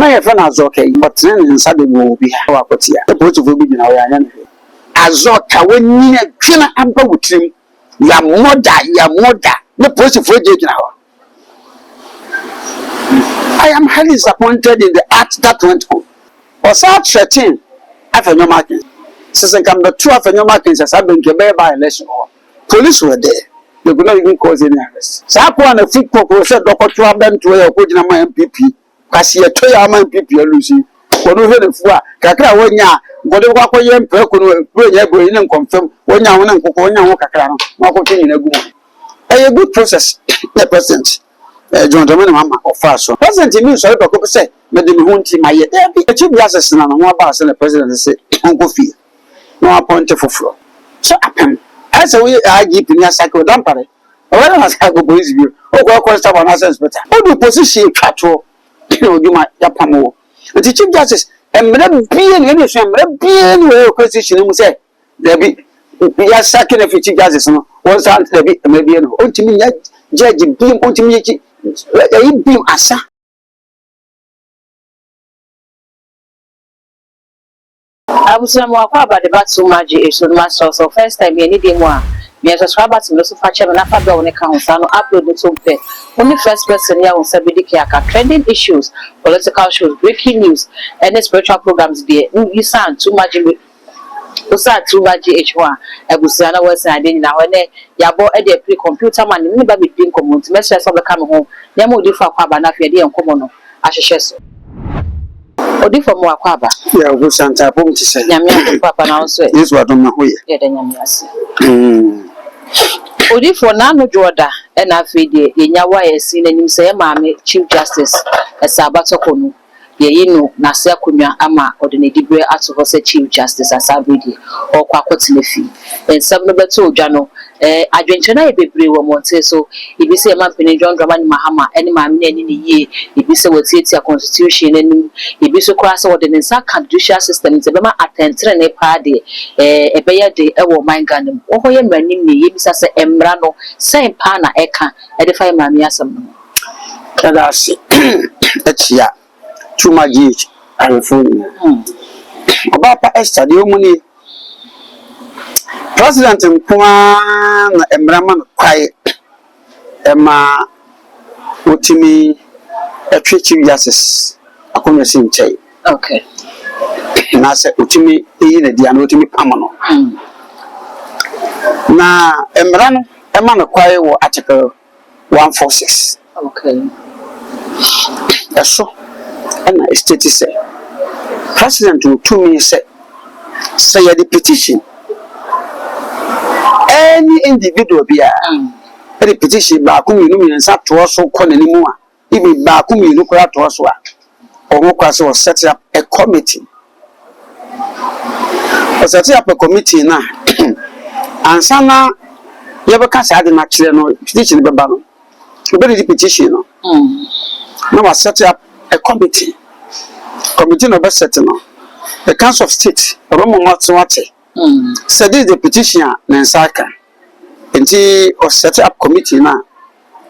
my friend Azoka, but then inside the will be how I put here. The port of Obi now. Azoka, when you are amber with him, your mother, the post of Oji now. I am highly disappointed in the act that went on. Was that 13 after no marking? Since I come the 2 after no markings as I've been given by election. Police were there. They could not even cause any arrest. So I put a few people said, Doctor, to have them to a Kojina MPP. Kasi ya toya MPP ya Lucy. Kono hele fuwa. Kakra wonya. Ngode wako yempe kono kwenye go ine confirm. Wonya wana nkoko wonya wakakra no. Wako chenye na gumo. A good process. The president. John Dominic Mahama of Faso. President means so to say, Madame Hunti, my year. The chief justice and one boss and the president say, Uncle Fee. No appointed for floor. So, as a way I give in your cycle dampere. Or when I go police view, or go across our nonsense better. Or the position catro, you might yapamo. The chief justice, and Madame being any shame, being where position will say, there be. We are second of chief justice. Once I maybe an ultimate judge being ultimately. Beam asa. I was more about the battle magic is on my source. So first time you need more. Me as a subscriber to the super channel, I found on account and upload the top pay. Only first person here on Sabidiki trending issues, political shows, breaking news, and spiritual programs be you sound too much. Osa too much H1. Ebusana was I didn't now and Yabo at the pre-computer man, never be doing community. Messages of the coming home. Nemo differ Kwaba and Comono. I should say. Or differ more Kwaba. Yeah, who Santa Pum to say, Yamia Papa now say, this was on my way. Yeah, then Yamias. Odi for Nano Jorda and Afidi in Yawa seen and him say, Mammy, Chief Justice, a Sabatokonu. Ye no na se akonya ama odinedibre ato se Chief Justice asabedi or kwakotilefi ensem no beto odwa no adwenche na ebebre wo monte so ibi se man peni John Dramani Mahama eni maame na eni ne yie ibi se wotietia constitution eni ibi so kra se wode nsa kan judicial system te be ma atentre ne pa de ebeye de ewo manga nem wo hoye mranim ne yie bisa se emra no sen pa na eka e de fa maame asem no kada se etia too much age and phone. About Esther, the money President Kwan Emraman quiet Emma Utimi a Chief Justice. I couldn't see him. Okay. And I said, Utimi, the Anotimi Pamano. Now, Emran, Emma quiet article 146. Okay. That's so. And I stated say, President will to me say the petition. Any individual be a petition Bakumi and sat to us so con anymore. Even Bakumi look at us or set up a committee. Or set up a committee now. And Sana you ever can't add an actual petition the battle. You better the petition. No, I set up a committee no best setting the Council of State Roman Watswati said the petitioner Nansaka and he was set up committee now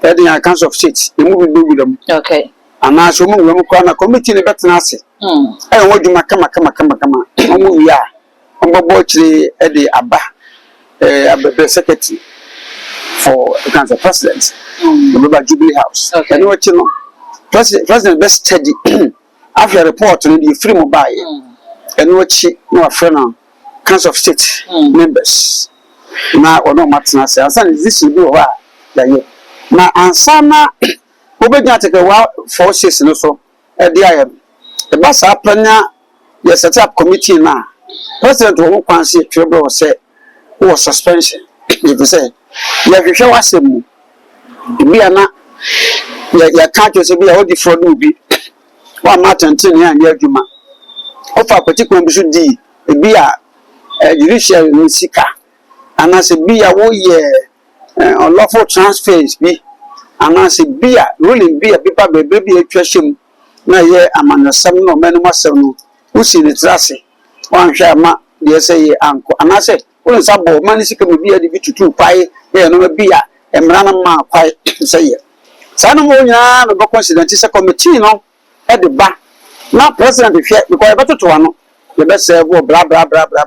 the Council of State the movie with them okay and now so move committee in the better nasi I want you come we are on board the Abba secretary for the Council President the Jubilee House okay and what you know President best steady after a report in the free mobile and watch no friend Council of State members now or no matter is this you do now and sana take forces and also the bus happening you set up committee now President won't fancy trouble say was suspension if you say you have to show us him be not ya can't just be a different movie. One matter here and Yajuma. Offer particular should be a judicial in Sika. And as a be a unlawful transfers be. And as a be a ruling be a paper baby a question. Now, yeah, among the 7 or many muscle who see the trassy. One share ma, they say, uncle. And I said, well, some money can be a division to 2 pie, yeah, no be a man quite say it. Sana mo nya no consider say committee no e de ba Now president if because I better to one the best say blah blah blah blah blah.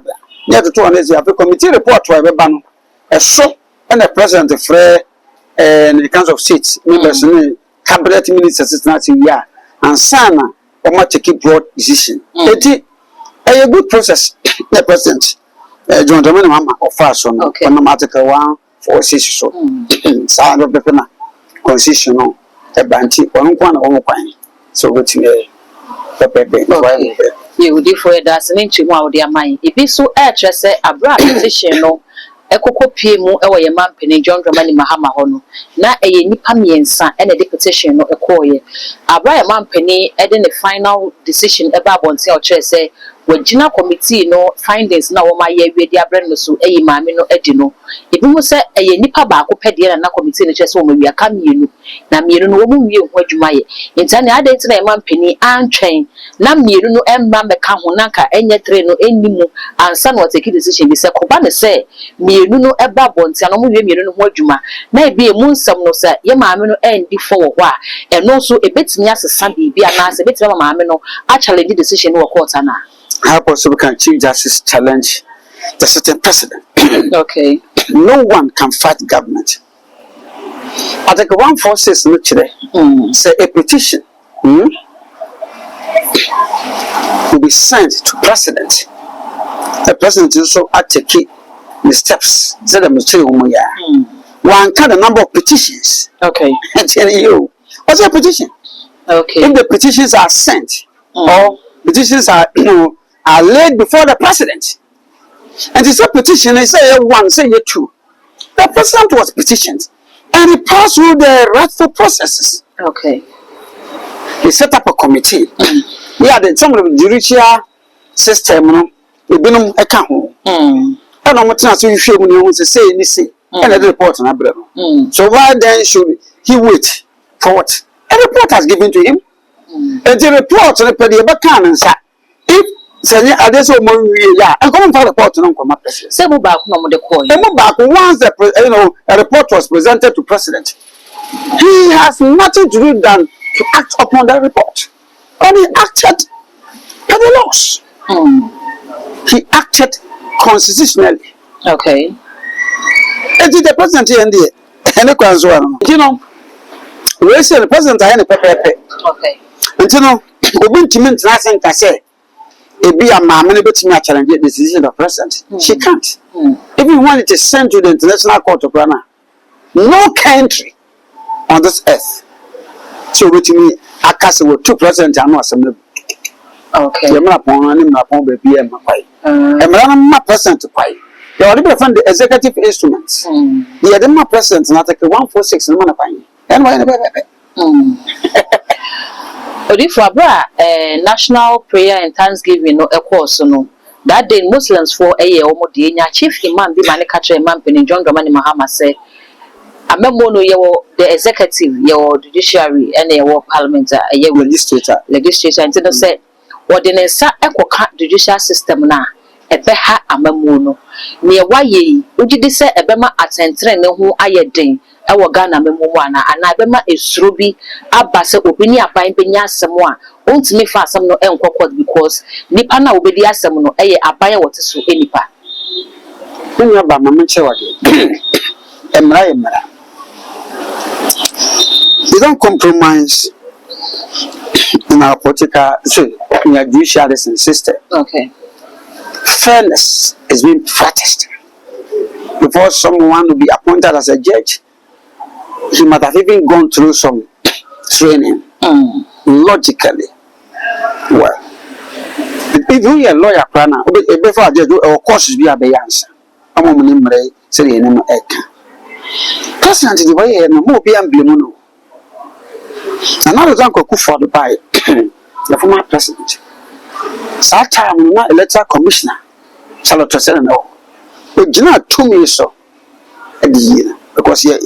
Near to one is the committee report to a ban a show and the president free and the council of seats members cabinet ministers assistants yeah and sana or might take broad decision. It a good process the president John Mahama of fast on article 146 so sound of the constitutional a banty on one so what you would for that's an inch more their mind. If it's so actress a bra petition no ekoko pie mu e wo ye man pani John Dramani Mahama hono na eye nipa miensa e na de petition no ekoye abra ye man pani e de the final decision e ba bonte o kire say wagina committee no findings na wo ma ye wi di abra no so eyi maame no edi no ebi mu say eye nipa ba ko pede na committee no kire say wo ma wi aka mienu na mienu no wo mu wi ho adwuma ye intane ade tina ye man pani antwen na mienu no emma meka ho na ka enye tre no ennimu ansa no take decision bi say ko ba ne say mienu no eba bonte na mo wie mienu no ho adwuma na ebi emu nsam no say ye maame no endi for wo a eno so ebetimi asesa bibi anase ebetimi maame no a challenge decision no court na. How possible can Chief Justice challenge the certain precedent? Okay. No one can fight government. Article 146 literally say a petition will be sent to president. The president is also take the steps. One kind of number of petitions. Okay. And tell you what's a petition? Okay. If the petitions are sent or petitions are are laid before the president. And it's a petition, they say one, say two. The president was petitioned and he passed through the rightful processes. Okay. He set up a committee. We had some of the judicial system, we been on account. And I'm not saying you should say anything. And the report on Abraham. So why then should he wait for what? A report has given to him. And the report on the Pediabacan and said, if I just want and come for the report on my president. Several back no the coin. Once the a report was presented to president, he has nothing to do than to act upon that report. And he acted by the laws. He acted constitutionally. Okay. And the president here and there, you know, we say the president I okay. And you know, we been to me nothing can say. If be a man, to challenge the decision of the president, she can't. Even when it is sent to the International Court of Ghana, no country on this earth. So with me, I cast with two presidents and no assembly. Okay. You're not upon baby and my president to pay. You already found the executive instruments. The other president, not like 146 in Manapine. And why? If Abra National Prayer and Thanksgiving no a course no that day Muslims for a year or day chief imam be man catch a man in John Dramani Mahama say I remember no the executive your judiciary and your parliament a year legislature and to say ordinance equal judicial system na a beha amamuno near why ye would you say a bema attentre no who I din ewo Ghana memoana ana bema esrobi abase obini aban benya asem a ontimi fa asem no enkokod because nipa na obedi asem no eye aban a wote so enipa unya ba mama chewade emra we don't compromise in our political in our judicial system. Okay. Fairness is being practiced before someone will be appointed as a judge. He might have even gone through some training logically. Well, if you are a lawyer, before I do, of course, be a answer. I'm a woman, say, name President, the way I know, be ambulino. Another uncle could for the by the former president. That time, not electoral commissioner, Charlotte no. But you know, 2 years so at the year because you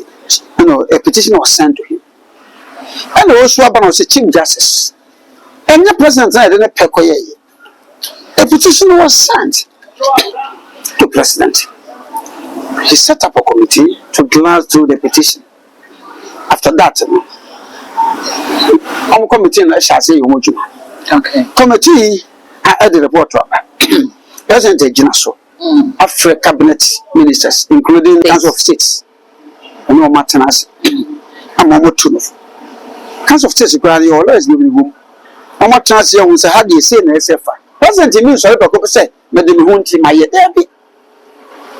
know, a petition was sent to him. And also about the Chief Justice. And the president I didn't pay. A petition was sent to president. He set up a committee to glance through the petition. After that, I'm committee and I shall say you want you. Okay. Committee at the report. President Jinaso, Africa cabinet ministers, including Council of States, and no Martinez, and Momotunov. Council of States, you always live in the room. Martinez, you was a hard say in SFA. President Jimmy, so I say, Madame Hunty, my Debbie.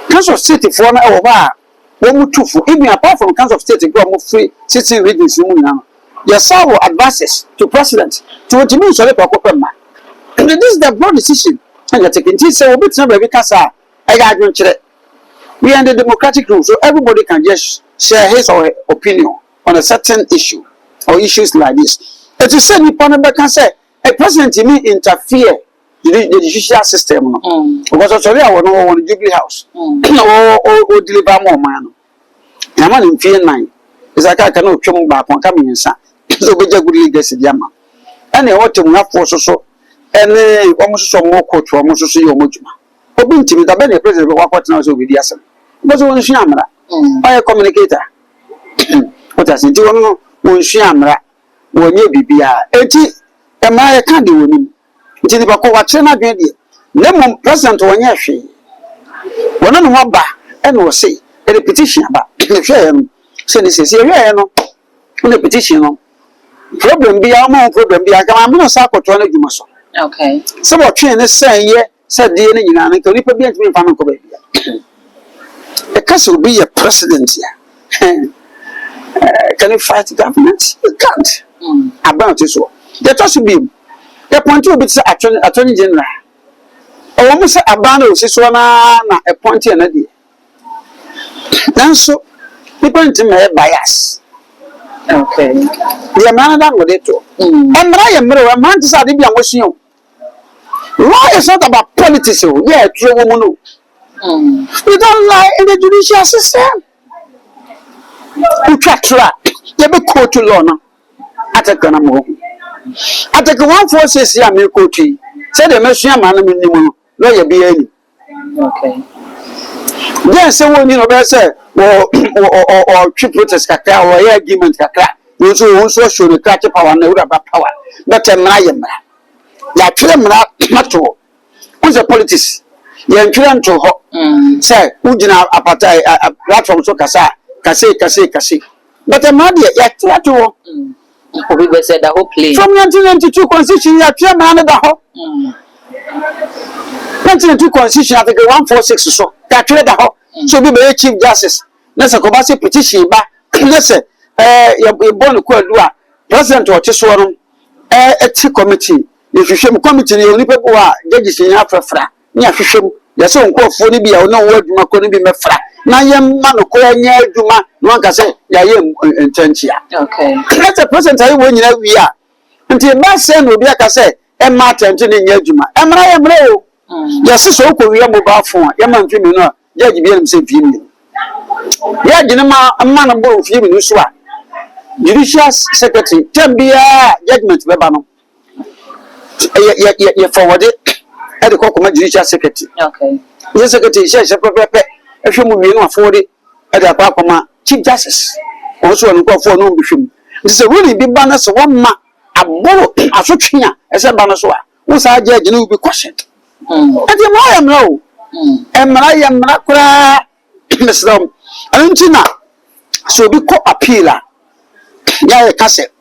Council of State for an hour, even apart from Council of State, go free sitting regions. Yes, our advices to President to Jimmy, so and this is the broad decision. And you're taking this, so it's not very casa. I got we are in the democratic room, so everybody can just share his or her opinion on a certain issue or issues like this. As you said, you can say a president to me interfere the judicial system. Because actually, I want to Jubilee House or deliver more man. I'm not in fear 9. Is like I cannot come back on coming inside. So we just good leaders in Yama. And I want to have for so. And almost some more court for almost see your mojuma. Obin to me, the benefit president of what now so with the assam. Was one shamra by a communicator. What I say, do you know one shamra when you be beer? Am I a candy woman? It is the Bacoa Chena Grandy. Lemon president or Yashi. One on one bar and will say a repetition about the share. Send this is here, no petition. Problem be our more problem be a gamma saco to an edumason. Okay. Some of train is saying, yeah, said the enemy, and can be a twin family. The castle will be a president here. Can you fight the government? You can't. About this one. There has to be the point to be attorney general. Almost a band of Siswana, a point in a day. And so people to me bias. Okay. The man that would it too. And I am a man to say, I'm watching you. Law is not about politics, yeah, true woman. We don't lie in the judicial system. You can't try. You be court to law now. I take an ammo. I take one forces here, me coachy. Say the machine man, lawyer be any. Okay. Yes, so when you know, say, or cheap protest, or argument, you also show the catch power and the power. But I am. Ya twemra mato who's politics ya ntwera to ho say ugina apata platform so kase but a man ya twera to ho we be said the whole play from 1992 constitution ya twemra na da ho 1992 constitution I think 146 so ya twera da ho so be chief justice na se ko ba se petition ba na se ya born ko adu a president o che so no committee if you show committee you only people are judges in Africa. Near Fisham, yes, so called for the be no word Maconi be mefra. Now, young man, Koya, Juma, one can say, Yam intentia. Okay. That's a present I win we are. Until my son will be like I say, and Martin to the Juma. Am I am low? Yes, so could we have mobile phone. Yaman Jimmy, Judge Bill say female. Yeah, Jinama, a man of both female, Judicial Secretary, Tambia, judgment, Babano. You forward it at the Kokoma Judicial Secretary. Okay. The Secretary says, if you move in afford it at the Pakoma Chief Justice, also on call for no bishop. This is a really big banners, one man, a borrow, a suchina, as a banaswa, who's our judge and will be questioned. And I am low. And I am Nakura, Miss Dom, Antina, so be called a pillar. Yeah, cassette.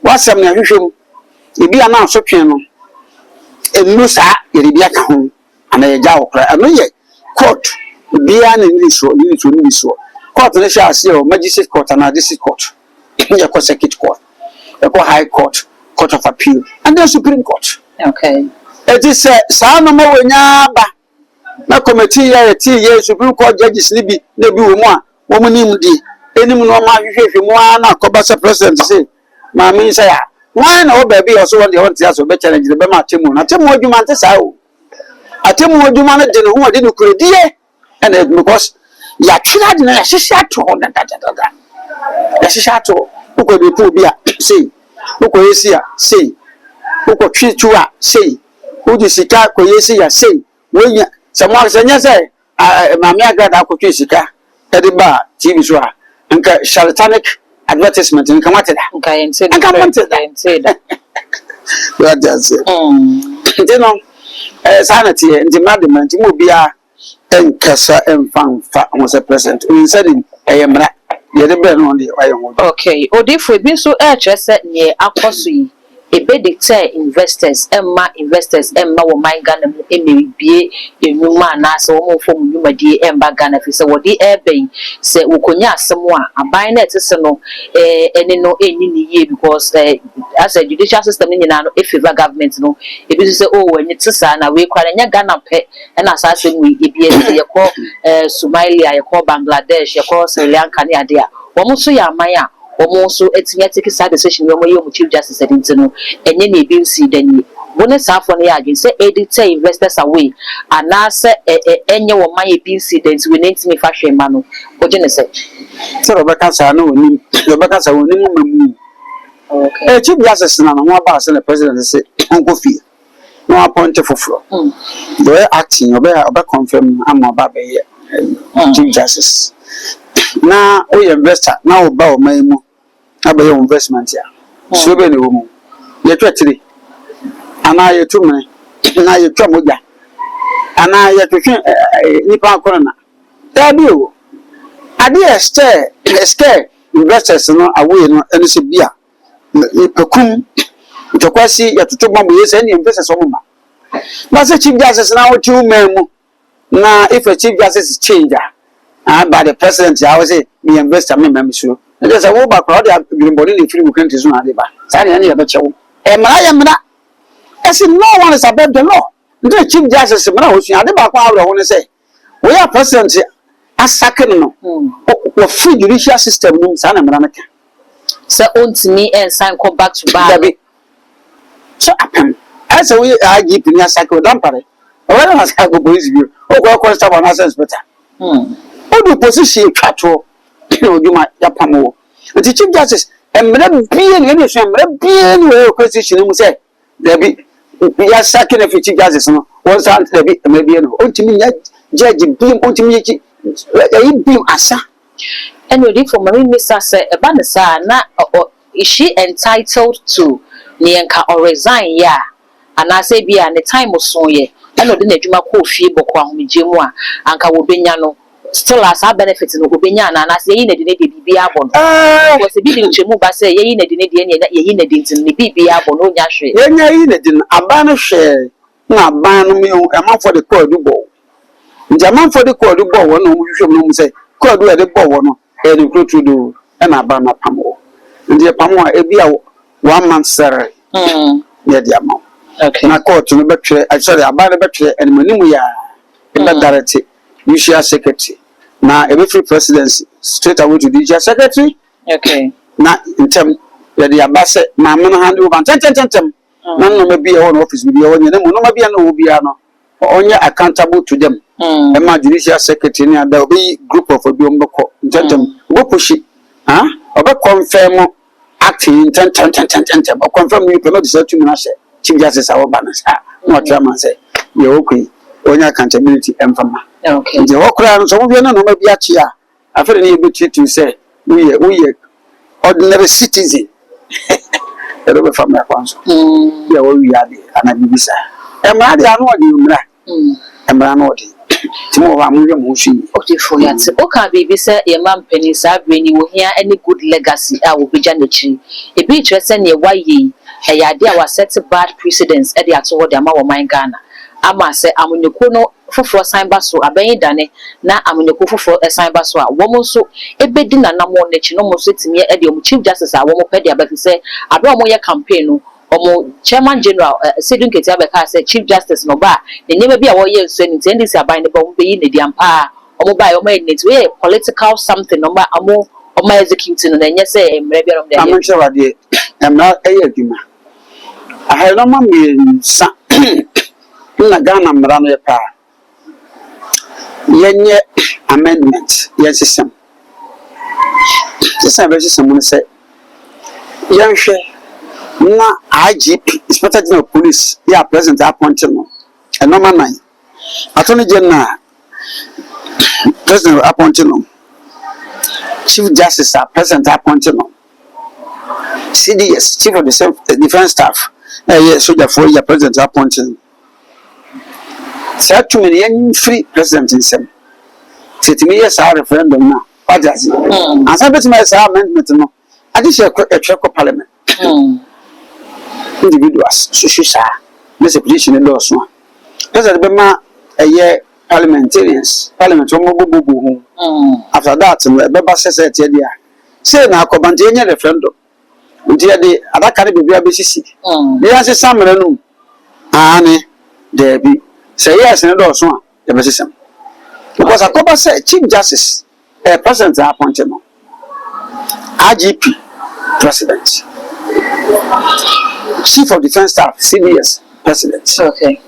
What's some usual? If you are now so piano. And no, sir, you be at home, and I jaw cry. I know ye court be an English or you to be so. Court, and shall see your magistrate court and a district court. Your consecutive court, a high court, court of appeal, and the Supreme Court. Okay. It is a sound no more nyaba. Na committee ya 10 years Supreme Court judges libi woman him di. Any no man if you na kobasa president say, Mammy say. Why no baby also want the want to challenge the Bema Timu? I tell you, man, I tell you, man, who didn't create and because you are children, I shall to hold that. Yes, shadow, who could be poor beer, say, who could see, say, who could treat you, say, who did Sika, could see, say, when you someone say, Mamma got our cookie Sika, at the bar, TV show, and charlatanic advertisement in Kamata. Okay, and say that. What does it? You know, sanity and the madman, Mobia and Cassa and Fan was a present. We said I am not. Okay, or if we be so interested near Akosui, a bed declare investors, investors, or my gun, and be a new man, as all from you, my dear, and Bagan, if it's a what the air bay, say, Ukonya, someone, a buying it, and no any year because as a judicial system in if you government, no, if you say, oh, and it's a son, we cry and Ghana pet, and assassin, we be a call Somalia, you call Bangladesh, you call Sri Lanka, there. Womoso ya maya womoso etinye take side decision we mo chief justice edinti no enye na ebi nsi dani wona safo na ya agin say editor investors away anase enye wo man ebi nsi dani we nentimi fa hwema no oje ne say so Rebecca sa no oni Rebecca sa oni mamu okay chief justice na no aba say the president say onko fi no appoint foforo the acting obe confirm am oba be chief justice na o investor na o ba o man mu abaye investment ya so be ne wo mu ye twetire ana ye tumene na ye twa moja ana ye twetwe nipa korona da bi o ade scare investors no away no ene se bia pekum tokwasi ye totobambo ye se ne investors o mu ba se chief justice na o tu man mu na if a chief justice change by the president, I was say, me investor, me member, so there's a war back crowd, the body in free countries on the back. Any other show. And I am not. I said, no one is above the law. The chief justice, the back, I want to say, we are president, a second, no, free judicial system, San America. So, on to me and sign come back to Baby. So, as we are keeping a cycle dumpere, or else I go police you, or go constable and assess better. Odu position twatro oduma yapamo the chief justice emre bie ne so emre bie ne we position mu say there be ya sacking of chief justice no one stand there be emre bie no ontimi nya judge bie ontimi yi bie asa and we for marine mister say e ba ne sa na is she entitled to nienka or resign ya and I say bia ne time so ye and odi na adwuma ko fie boko ahomegye mu a anka wo benya no still as a benefit no obenya na say yi na de bibi abon because e bi de nchemu ba say yi na de yi na de ntin ne bibi abon no nya hwe yenya yi na de aba no hwe na aba no me e man for the code bo nja man for the code bo wo no hwe no mu say code we de bo wo no e de kro do e na aba na pamo ndi pamo a e bia 1 month salary ye de amount okay na court no betwe sorry aba no betwe en manimu ya e be direct judicial secretary na every free presidency straight away to judicial secretary okay na in term ya the abase ma me hand over tentem na no ma bia won office bia won na mo no ma bia na wo bia no onye accountable to them e ma judicial secretary ni ada obi group of obi ombeko tentem go pushi obe confirm acting tentem o confirm you cannot decide to na share chief justice awo balance no chairman say ye okay onye accountability emfama okay nje okra no so wo bia na no ma bia chi a afere ni be treat you say we ordinary citizen ero be family kwanso ya wo wi ade ana bibisa emra de anu ode umra emra no ode timo wa mu hwe mu hwi okay for yat o ka bibisa ye man pani sa brani wo hia any good legacy a wo beja na chi e bi twese ne waye e ya de a wa set bad precedents e de ato wo de ama wo man Ghana ama se amunyeko no foforo san ba so aban dane na amunyeko foforo san ba so a wo mo so ebedi nanam wo nechi no mo so timi e de o chief justice a wo mo pedi abafi se ado mo ye campaign no omo chairman general Sedun Ketia Beka say chief justice no ba ne nyema bi a wo ye nso ni ndisi aban ne ba mo be yi ne di ampa omo ba omo ne we political something no ba omo executing no enye say emre bi rom de am sure ade emra eye adwuma ahai no ma me sa na Ghana mra no pa yenye amendment yen system be system no say yen hwe na IGP inspector general police ya president appointed no e normal 9 attorney general president appointed no chief justice president appointed no CDS chief of the defense staff soldier for your president appointing. Say to me, any free president in some. Say to me, yes, our referendum now. What does it? And some of my amendment, no. I just a check of parliament. Individuals, Susha, this a petition in those one. Because at the a year parliamentarians, parliament, after that, Beba says, say now, Cobantian referendum. Dear the other can be BCC. There is a summer, no. Annie, there be. Say yes, and those one, the system. Because a couple say Chief Justice, a president appointed, RGP, president, Chief of Defense Staff, CDS, president. Okay.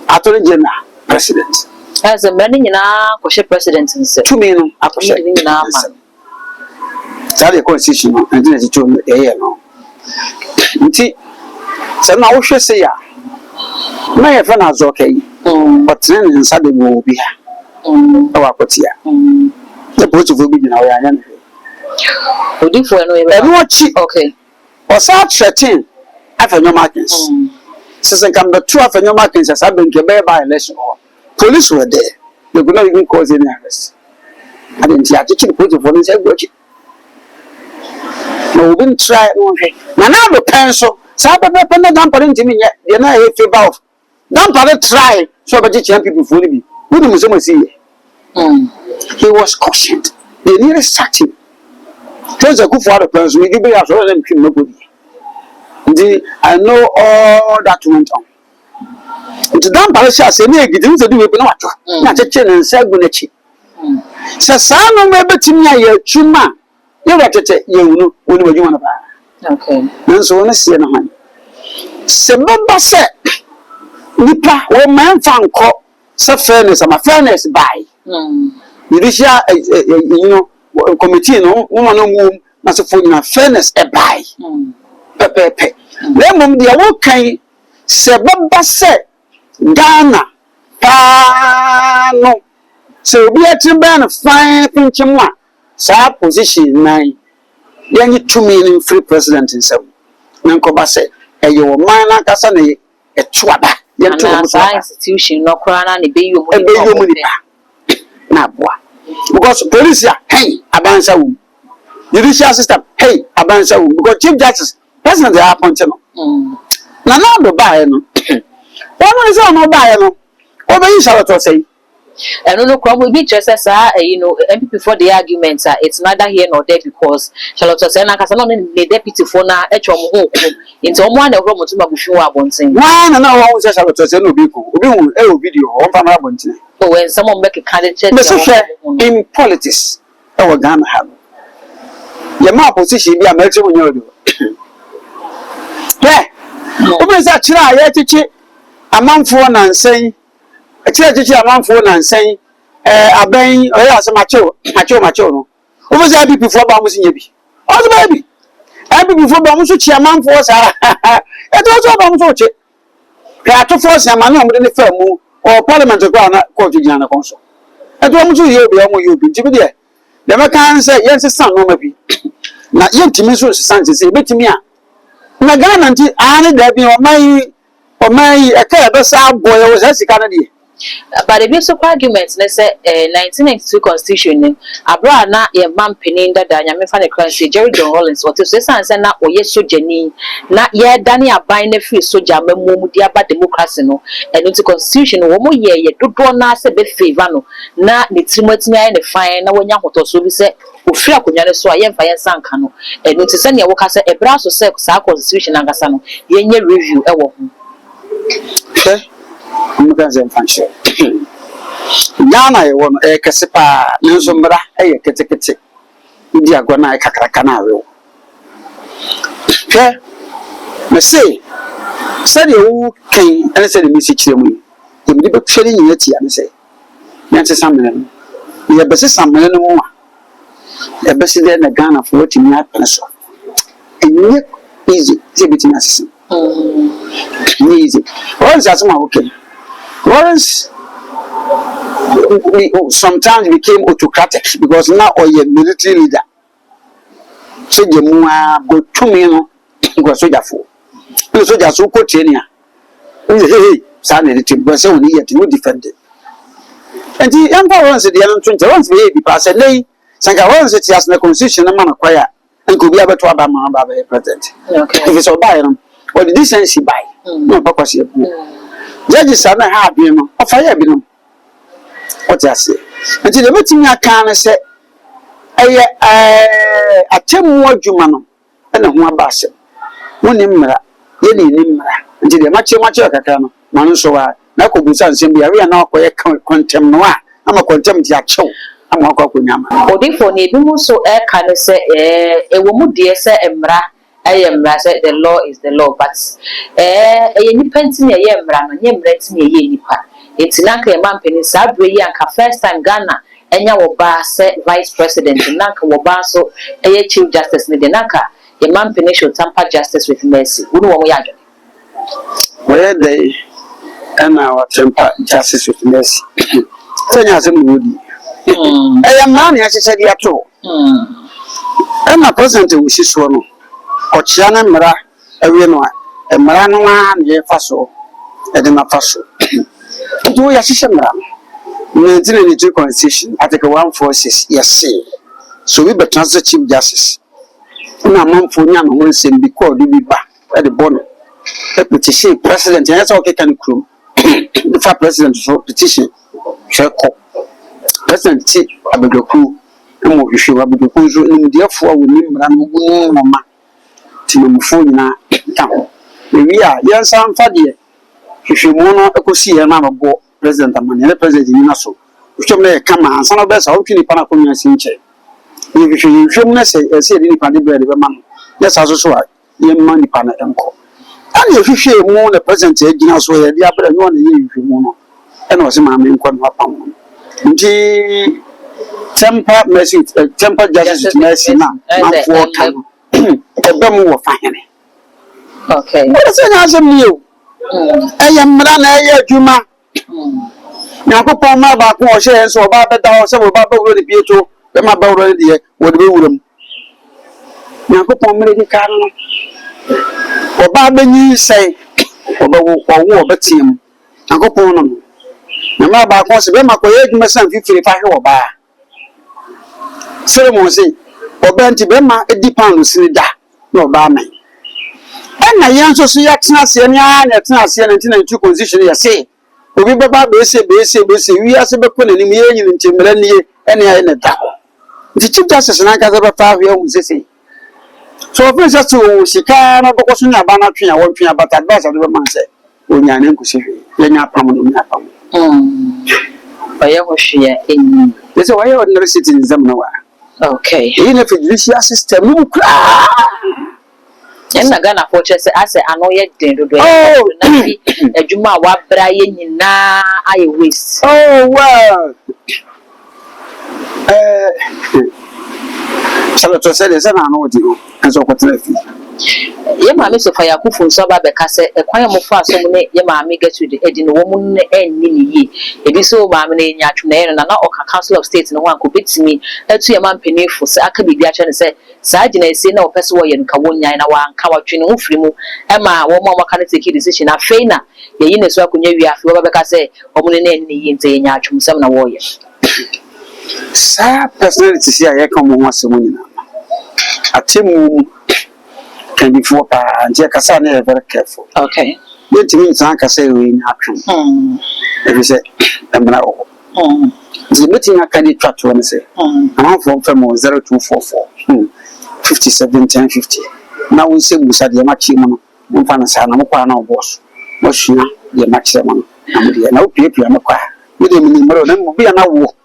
Attorney General, president. As a man in a president, 2 million, I push it in our constitution, and then it's 2 million. So now we should say, my friend is okay, but then inside the will be here. Our Potia. The post will be in our end. Would you for no cheap? Okay. Or such 13 after no markings. Since I come the 2 after no markings as I've been given by election or police were there. They could not even cause any arrest. I didn't see a teaching put for this every. No, we didn't try. Now the pencil. Sabbath pen dump into me yet. You're not a favor of. Don't try so but you people fully be. Who do you see? He was cautioned. They nearly sacked him. There's a good father person. We give us all them nobody. I know all that went on. It's done by us. I need to do it. Not a chin and say good. So, son, no maybe to me, you're chuma. You got to take you when you want to buy. Okay. And so, let's see. Semba said, Nipa, when man found caught. So fairness, I'm a fairness by. Judicial, committee, no woman, no womb, not a food in fairness a buy. Pepe. Lemon, the okay, Sebaba said, Ghana, no. So be a timber of fine pinching one. So position 9. Then you 2 million free president in 7. Nankoba said, and you were minor Cassane, a chwaba. Institution no crana ni be you na boa because police hey abansa wu judicial system hey abansa wu because chief justice president dey appoint no na no do buy no one is no buy no obeyi shalato say and no crumble be just as MP for the arguments it's neither here nor there because Charlotte say na kasa no the deputy for na etwa mo ho into omo na ehoro mo tuma bufu abonten na one say Charlotte say no be ko obi hu e video on fa na abonten so when someone make a candidate in politics e wo Ghana ha your ma position bi America mo nyodo obi say kira ya tichi amanfo na nsen a church amanfo na nsen aban oya asemacho macho no wo say be before ba mo sinye bi o say be be before ba mo so chi amanfo sa e to so ba mo so chi ka to force amane o mo de fa mu o parliament ko na court gina na konso e to mo so ye bi o mo ye bi ti bi de the me kan say yen se san no ma bi na yen timi so san se betimi a na Ghana nti ane da bi o mai e ka be sa boy o se sika na de. But the basic arguments, let's say 1992 Constitution, abroad na ye man penin that nyame fa ne currency Jerry John Rawlings what to say say na oye sojani na ye dane aban na free soja mamu di aba democracy no and the Constitution wo mo ye dodo na se be favor no na ne timatimi ay ne fan na wonya hotoso bi se ofiri akonya ne so a ye mfa ye sanka no and it say ne wo ka se ebra so se sa Constitution angasa no ye nye review e wo ho Muganzen function. Yana, you want a Cassipa, Nusumra, a kete. India Gona Cacracana. Okay, me say, said you came and said, Missy Chimney. You will be trading yet, and say, Nancy Samuel. You have best some no more. A best in the Ghana for what you have pencil. And you easy, exhibiting assistant. Easy. Once that's my okay. Once we sometimes became autocratic because now you're a military leader. So you go 2 million go soldier for. no so just ko training hey sana ni tim say we yet we defend it and the emperor once the no 20 once we be pass nay sanka once it has na constitution na man kwaya and go be able to aba man aba president okay if it's buy no what the decency buy no purpose here judges sana ha bi no ofaya bi no what you say and the meeting aka na say eye atemu adwuma no na ho aba asem woni mmara ye ni mmara nti de mache kakra no man so wa na ko busa nsem bia we na akoye contem no a ama contem ti achew ama akọ nyama odifo ni bi mu so e ka ne se ewo mu de se mmara mmara se the law is the law but ye nipa ntini ye mmara no nye mmara ntini ye nipa etina ka mampeni sabre yi anka first time Ghana enya wo ba se vice president nanka wo ba so chief justice ne de nanka ye mampeni should tamper justice with mercy wonu wo ya adwene where they and our temper justice with mercy tanya se mu wodi man ya se dia to na president wo siso no ochia na mmara awie no mmara no a ne fa so e de na fa so do ya shisha mmara 1992 constitution article 146 yes so we be transfer chief justice na manfo nya no nsem bi call do bi ba e de bono a petition president and that's okay can crew the president so petition check president ti abedoku mo hwehwe abedoku so nim defo a woni mmara no gu no ma ti mo fo nyina ka we ya yansa mfa de hwehwe mo no ekosi ye na mabo president amane le president nyina so hwehwe na kama ansa no be sa o twini pa na konya sinche ni hwehwe mo na se ni pa de be ma no yes aso so a ye ma ni pa na enko ani hwehwe mo na president agina so ye dia bra no na ye hwehwe mo no e na o se ma me enko no apam nti temper justice mercy na for kan ebe mo wo fa hene okay what is na asem ni o mra na adwuma yakopon ma ba ko o hye enso oba beda o se oba ba wuro de pieto be ma ba wuro de wo de be wuram yakopon mre di kan no oba benyi sei oba wo oba tim yakopon no na ma ba ko se be ma ko ye adwuma san fifiri fa hwe oba ceremony say oba nti be ma edi pound sini da na oba man na yanso so ya tena se nya na tena se na 1992 constitution ya say obi baba be se wi ase be ko nanim ye nyin ntimra ne ene ya ne da nti chief justice na ka za ba fa hwe hu sese so obi se to sika na boko so nya ba na twen ya won twen ba ta advice do be man say onya ne nkusi hwe ya nya pam no nya pam oya ho hwe enyi this why ordinary citizen na wa okay in a judicial system no kra na Ghana for chese ase ano ye den do na bi adwuma wa bra ye nyina aye waste well sala to say say na no di o enso ko trafi ye ma me so fa yakufo so ba be ka se ekwan mo fa so ne ye ma me get to the edi no wo mu ne enni ni yi ebi so ma me ne nya twene na oka council of state no wan ko betimi atu ye ma mpanifo se aka bibi a che ne se saa gina ese na opese wo ye nka wonyan na wa nka wa twene ho firi mu e ma wo mo maka ne take decision na fei na ye yi ne so akonya wi afi wo ba be ka se o mu ne enni yi nte ye nya twum sam na wo ye sa personality si aye kan mo ho asemo nyina atemu can be for and kasa na very careful okay yet means an kasa we nya twum if you say emra o the meeting can try to say am from 0244 571050 now we say musa de machi mo no mfa na sa na mo kwa na boss mo hua de machi mo na mo de na opiepia me kwa we de mi mro na mo bia na wo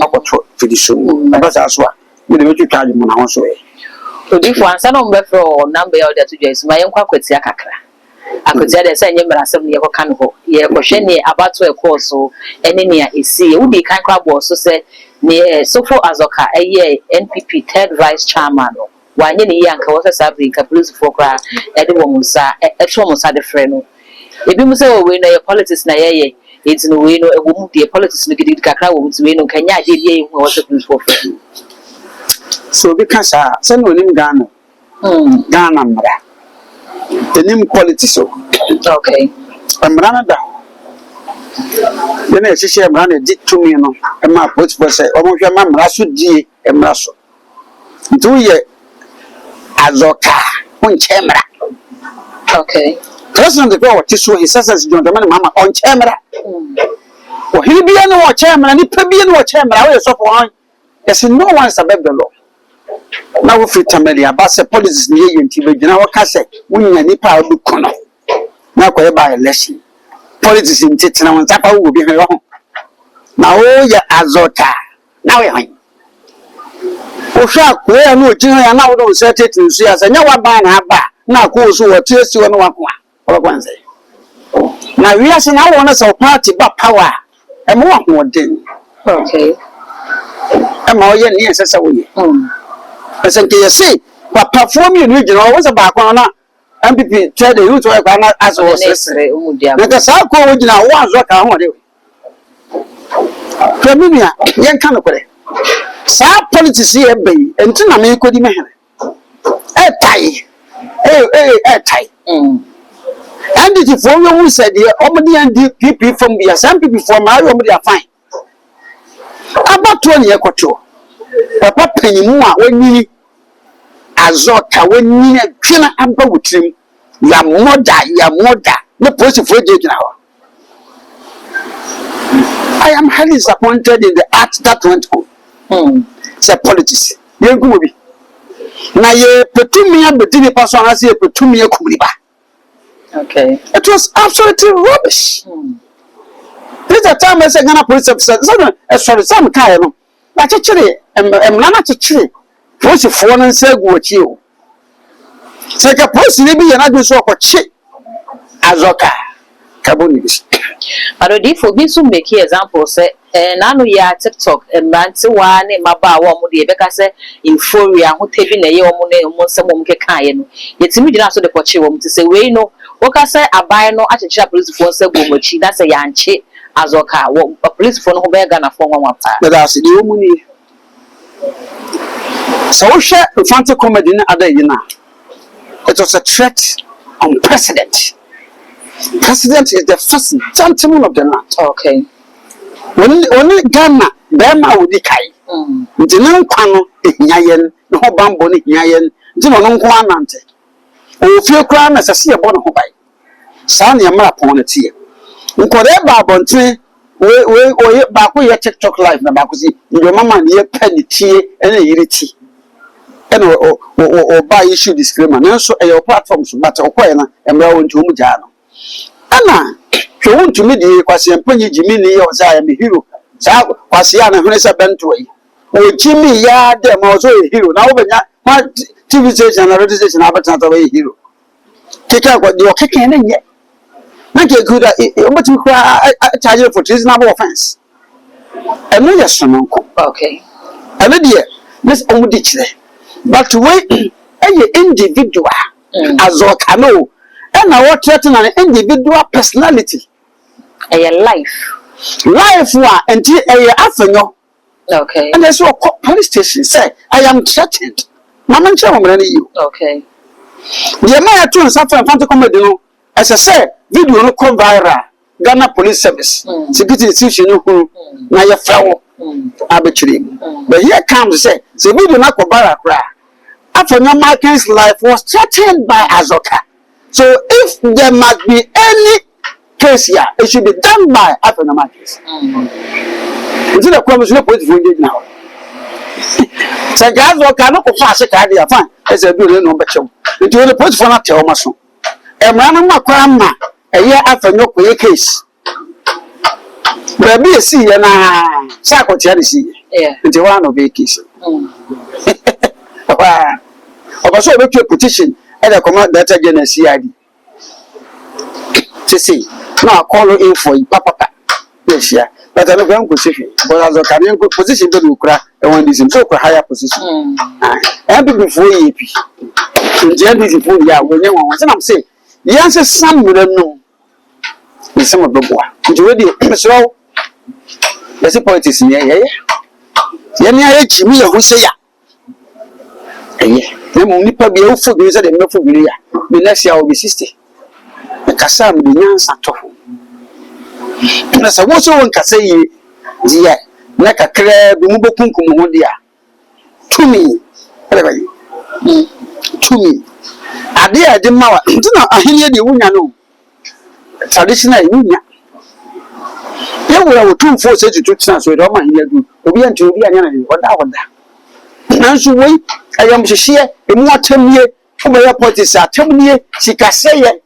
akoto fidiso na ba sa so a we de metu charge mo na ho so e odifo ansa no mbe fro number ya oda to joyce ma yenkwa kwati akakra akotia de say nyemra asem ne yekoka no ho ye kohwe ne abato e course ene ne a esi e wudi kan kwa boss so say ne sofo azoka eye NPP third vice chairman no wanye ne yanka wo say Africa police for kra e de wo musa e to musa de frɛ no ebi mu say we no ye politics na ye enti no we no e wo mu de politics no gidi kakra wo mu we no kanya ade de ye hu wo say police for frɛ so because say no nim Ghana Ghana mra The name politics. Okay. I'm running down. Then I say I'm running did to me, and my post was say, oh, your mamma, I should be a muscle. 2 years Azoka, on camera. Okay. President the girl, Tissu, his sisters, John, the man, Mamma, on camera. Well, he'll be no chairman, and he could be no chairman. I was so fine. Yes, no one's above the law. Now, if it's a million, but the police near you in TV, now, Cassette, winning any power to Cono. Now, go by a lesson. Politics in Titan and Tapa will be her own. Now, oh, yeah, Azota. Now, I Osha, where no junior and now don't set it to see us, and you are buying her back. Now, goes to a tears to one say. Now, we are saying, I want us a party, but power. And more than. Okay. I'm all your near says away. I said, you see, but performing regional was a back on MPP, tell the youth work as I was yesterday. Because I'll go with now once work on what you. Familia, young canopy. Sa politics here, baby, and to me could imagine. A tie. Tie. And if you form who said the Omni and DPP from the some people from my room, they are fine. About 20 years ago, Papa Penny when you Azota, when you cannot amber with him, your mother, no person for you now. I am highly disappointed in the art that went on. Say politics. You go be. Now you petumia between person as you petumia kuliba. Okay. It was absolutely rubbish. This is a time I said Ghana police officer. Sorry, some kind of like actually, I'm not to tree. Force your phone and say what you. Say a police maybe and I do so for cheap. Azoka. Kabunis. But the for me to make example say nanu ya TikTok mbrante wa ne maba wa mo de beka say euphoria ho tebi na ye omo na omo nsem omo keka ye no yetimi dina so de koche wo mti say we no woka say abai no achechira police for say go mochi that say yanche Azoka wo police for no ho be Ghana for nwa pa but as the omu ni so share fancy comedy na other you na it was a threat on president. President is the first gentleman of the land. Okay. Only Ghana, Bema would decay. The non quano, Yayan, no bambo, Yayan, Dino non quanante. Oh, few crime as I see a bonnet by. Son, your map on a tear. Whatever bontree, we back with your TikTok life, Nabakuzi, your mamma near penny tea and a irity. And or buy issue disclaimer, and so your platforms, but a quena and well into Mujano. Anna, you want to meet the question, Penny Jimmy, or I am a hero. So, Wasiana, who is a bentway. Oh, Jimmy, yeah, them also a hero. Now, what TV station and radio station have a hero. Take out what you're kicking in yet. Make it good. What you cry, I charge you for treasonable offense. And no, yes, okay. And dear, Miss Omudich, but wait, any individual as or canoe. And I want threaten an individual personality. A life. Life until a afternoon. Okay. And there's what police station say, I am threatened. Mamma Chairman, you. Okay. The man to suffer and fancy comedy. As I said, video no come viral. Ghana Police Service. Security institution who now your flower arbitrary. But here comes to say, the video not go viral. After no Martin's life was threatened by Azoka. So if there must be any case here, it should be done by African Americans. Instead of coming to police for now. So guys, what can look fast idea fine as a good no better. It will put for not tell us. A man of my a year after no case. There be a sea and a secretary see. Yeah, into one of a case. Of so make your petition. And I command that again as CID. To see, now call in for you, Papa. Yes, yeah, but I don't know position. But as a Canadian position, don't cry, and when this is so higher position. And before you, in January, before you are, when you want, and I'm saying, the answer some will know. In some of the boy, you ready? So, there's a point is in here. Yenya Jimmy, who say, nipa bi efu bi say de mefu bi ya be next year will be 60 e kasa am de nyansa to na sa wo so won kasa yi dia na kakra bi mu bokunkum ho dia tumi ele ba yi tumi ade a de mawa ntina ahene de wunya no traditional wunya yewura wo tumfo se tutu tina so de o ma ahene du obi ante obi anya na oda nanso wei ayam hihye emu atamie obeya politics atamie sikaseye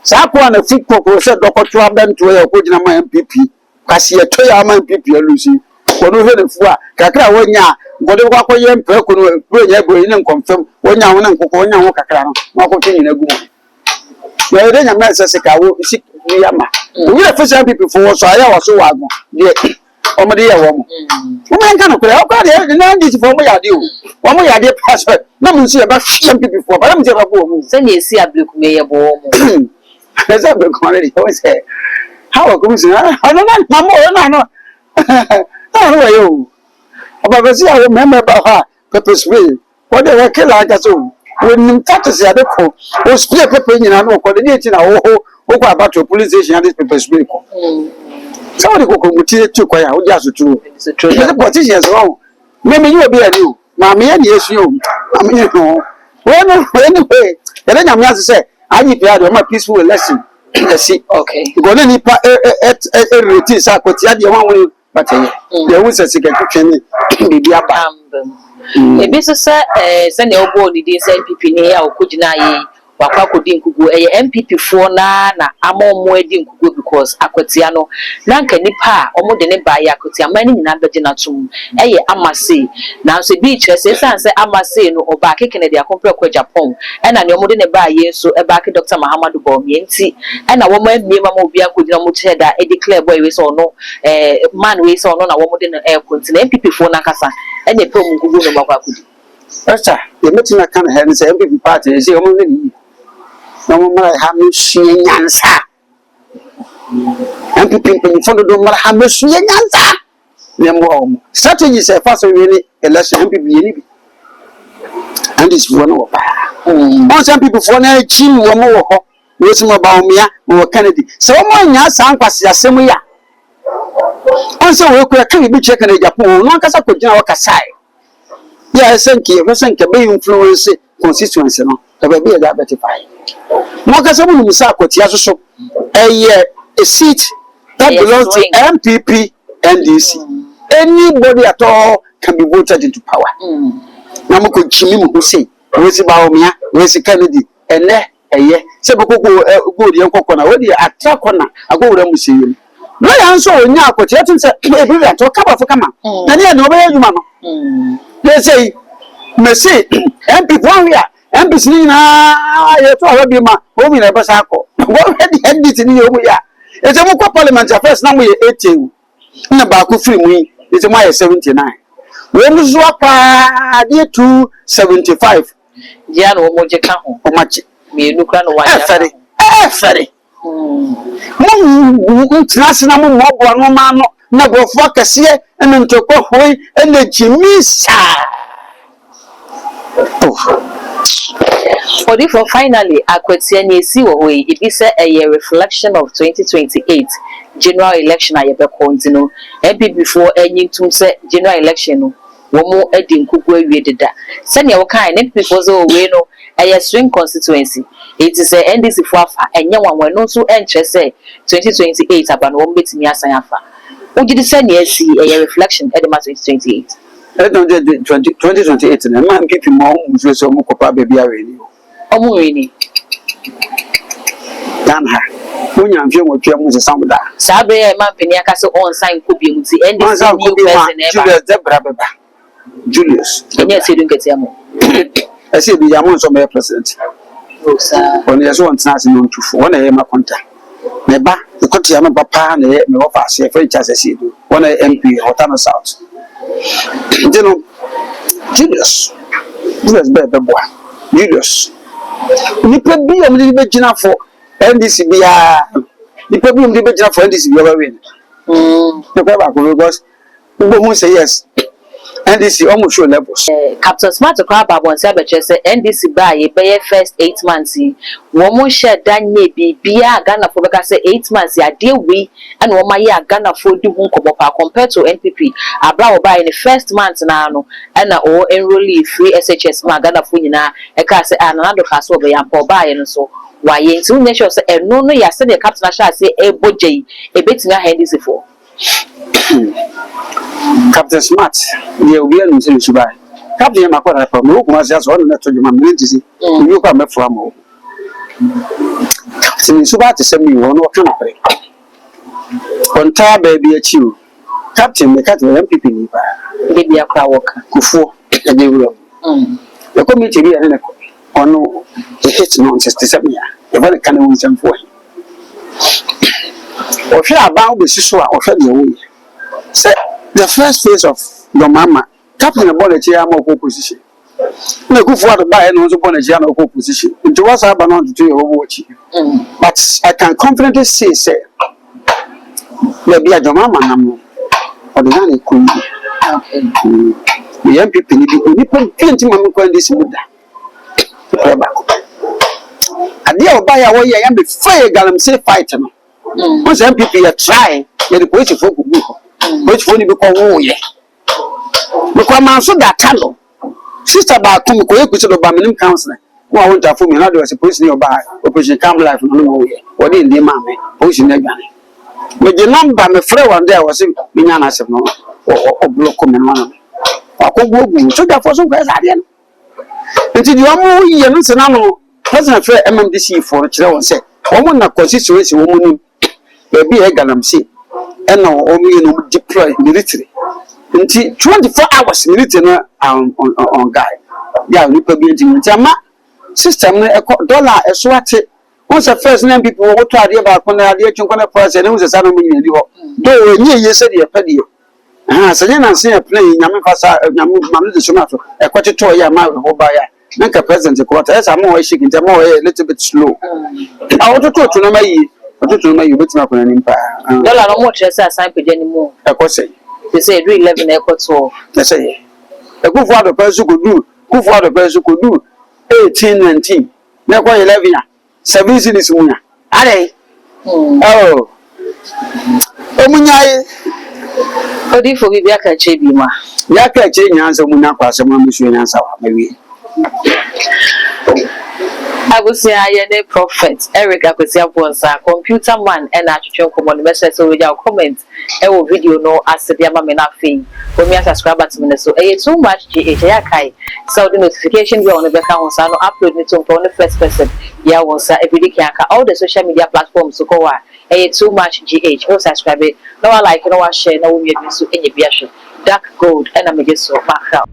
saa kwa na fit poko se dokoto abanto ya ko gina ma MPP kwase ye to ya ma MPP alusi wono he nefu a kakra wonya ngode kwa koye mpe ko no nya bo ni confirm wonya ho na nkoko wonya ho kakra no ma ko tini na gumo ya ede nya ma se ka wo si ya ma we na first MPP for so aya wo so wa go de omode ya wo mo mo nka no kure o kwa de na ndi for mo ya de o wo mo ya de passport na mo nsi ya ba MPP for ba mo je ba bo mo se na esi ableku me ye bo mo there's a big quantity. I say, how come to I don't know, no. I know you. About I remember about her, pepper spray. What they were killed like us. When you touch us at the court, or spray pepper in an coordinating about your police station and this pepper spray. Somebody go come to quiet, just true. It's a true. The politicians wrong. Maybe you will be a new. Mammy, and yes, you. I mean, well, anyway, and then I'm just say. I need to have a peaceful lesson. See, okay. You go to nipa routine sa ko ti ade wan we bateye. There was a second training bibi aba. Ebi so say ne obo ni dey say MPP ne ya okugina yi wakwa kodi nkugu MPP fo na amomo edi nkugu because akwatia no na nka nipa omo de ne ba ya akwatia mani nyina beje na tum amase na so bi kire say amase no oba kekene de akompre kwa Japan na ne omo de ne ba ye so e ba ke Dr. Mahama Bomi enti na wo ma mie ma obi akogina mo che da e declare boy we so no man we so no na wo mo de ne continue MPP fo na kasa e pe omo nkugu no makwa kodi Pastor ye metina kan he ne say MPP party say omo ne no mara ha mesuye nyansa MPP in front of do mara ha mesuye nyansa nemo strategy say first we ni election MPP ni bi and this one wo pa some people for na chi wo mo wo ho we some ba omia wo Kennedy so mo nya san kwase asem ya on say we ko kan bi check na Japan no kasa ko gina wo kasai ya senke be influence constituency no da be da betify no kasa mu musa akotia so a seat that belongs to MPP NDC. Anybody at all can be voted into power. Na mo ko chimi mu ho sei we si ba omia we si Kennedy ene se be go de nkokọ na we de atrakọ na agowura mu sei no ya nso onya akotia tin se e bi ya to kaba fo kama na ne no be adwuma no they say Messi MPP one here MPC na ye to awa bi ma o mi na be sa akọ wo de NDC ni yo mu ya e se mo kwa parliament affairs na mo ye 18 na ba ko free mu yi e se mo ye 79 we mu zo pa de 275 dia no mo je ka ho o ma che me nu kra no wa ya fere mo ntrasi na mo bo no ma no na go fo kase e ntoko hoi e na jimisa for finally akwatia ni esi wo we it be say a reflection of 2028 general election ayebe kontinu MPP before anyintum say general election no wo mo edi nkugu awie deda se ne wo kan ne people so we no a swing constituency it is a NDC for afa enye wanwe no so enche say 2028 aba no wo betimi asan afa ugidi se ne esi a reflection edema 2028 2028 na man people mo mu so mo kopa baby awe ni omo we ni dan ha munya mfie mo twa mu se samuda sabe e man peni aka se on sign ko bi mu ti NDC new person ever Julius Debra beba Julius enye se dun ketia mo ese bi ya mo so me president osa on yeso on tnas no ntufo wona ye makonta me ba ikoti ya me papa na ye me ofa se franchise se do wona MP Hotano South Jeno Julius beba Julius nipa bi o me be gina for NDC bia nipa bi o me be gina for NDC bia ba win the paper because we go say yes NDC almost show levels. Captain Smart to crab about say NDC by first 8 months. Woman share dan maybe be a Ghana for say 8 months. Ya deal we and woman ya Ghana for the Munkobopa compared to NPP. Abra by in the first month now and or enrollee free SHS Ghana for you now. A cast another class over and for buy and so. Why in 2 nations and no, ya said the Captain shall say a budget a bit in a hand is for. Captain Smart, the Obian in Subai. Captain Makota from Luke just one that to your community. You come from home. Captain Subat to send me one or two. On tar baby at you. Captain, the cat will MPP. Baby a crowd walker. Kufu, a day room. The committee be an echo. Or no, it hits nonsense to 7 years. The very kind of wisdom for him. Or share about the Sisua or Federal. Say, the first phase of your mama, Captain a bonnet more position. No good for the buy and also bonnet position. It was about not to do your watch. But I can confidently say, there be a Jomama or the Nani Queen. The MPP need plenty of money this muda. A dear buyer, I am before Galam say fight him. Once MPP are trying, the police folk which only because because man so that channel. Sister about come go to the Birmingham Council. No, I want to phone me. Now there was a police nearby. Operation Camp Life no way. What in the mammy? Police near Ghana. But the number my friend one there was in Miana no or block coming one. I could go so that for some guys I didn't. Until you are more years and I know President Fair MMDC for a child said, woman not constituency woman baby a galam see. And now only deploy military. Until 24 hours military on guy. Yeah, we could be in Jama system dollar a swat. Once the first name people who try about when they are the president, it was a son of me. Though you said you're petty. So then I see a play in Yamifasa, Yamu Sumato, a quarter to a year, my whole buyer. Make a present a quarter, as I'm more shaking, a little bit slow. I want to talk to Namai. I don't know you bet up an empire. Dollar no more chess as I pay anymore. I could say. They say 11 airports or they say. A good for the person could do, good for the person could do 18, 19. Never 11. 17 is Muna. Are they? Oh, Munya. How do you forgive Yaka Chebima? Yaka Chenians of Munapa, someone Monsieur Nansa, maybe. I will say I am a prophet. Eric Akosia was a computer man and I should come on the message so with your comments. A video no as the Yamamina fee. For me, subscribe to me so too much GHI. So the notification be on the account so I upload it on the first person. Yeah, was every day all the social media platforms so go too much GH. No subscribe it. No like, no share, no we so any Dark gold and I'm just so back out.